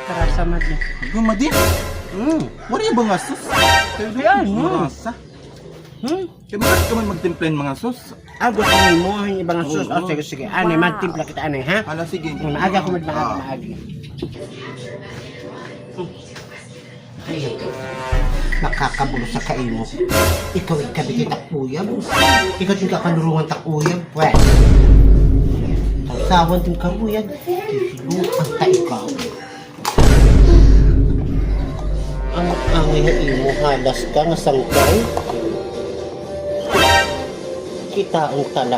Karasa madi. Gumadi. Wala yung mga sus. Yan, Rasa. Kaya bakit ka man magtimplahin mga sus? Gusto mo yung ibang sus. Oo. Sige, sige. Ane, magtimpla kita, ane, ha? Hala, sige. Maaga ko maagi. Nakakabulo sa kaimo. Ikaw ay kabigit takuyab. Ikaw yung kakanuruan takuyab. Pwes. Tawsawan din karuyag. Kiluan ta ikaw. Ang angay na imo halas ka nga sangkay. Kita ang tala.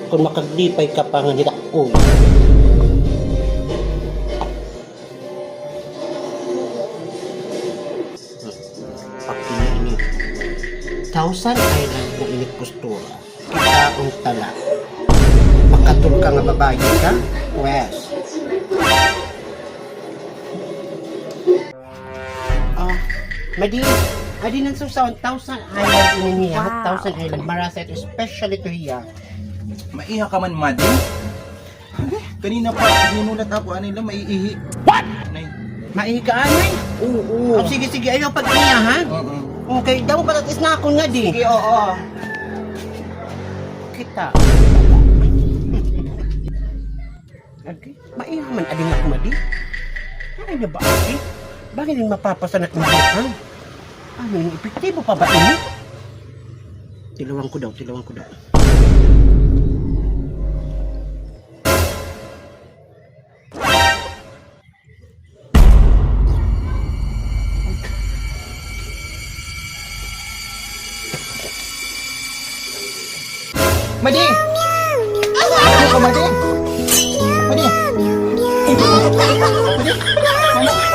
Kung makaglipay ka pa nga nila ini Thousand Island na init postura. Kita ang tala. Makatul ka nga babae ka? Wes. Madi nang susawan, Thousand Island ini niya. Thousand Island, marasa ito, especially to hiya. Maiha ka man, Madi. Kanina pa, ninulat ako, ano nila, maiihi. What? Nay. Maihigaan ay? Oo. Sige, sige, ayaw pag-iya, ha? Okay, daw patatis na ako nga di. Sige, oo. Kita. Okay, maihaman ading ako madi. Ay na ba ate? Bakit yung mapapasan at mabuhan? Ano yung epektibo pa ba ini? Tilawan ko daw. Madi! Ano ka, Madi? Madi! Madi!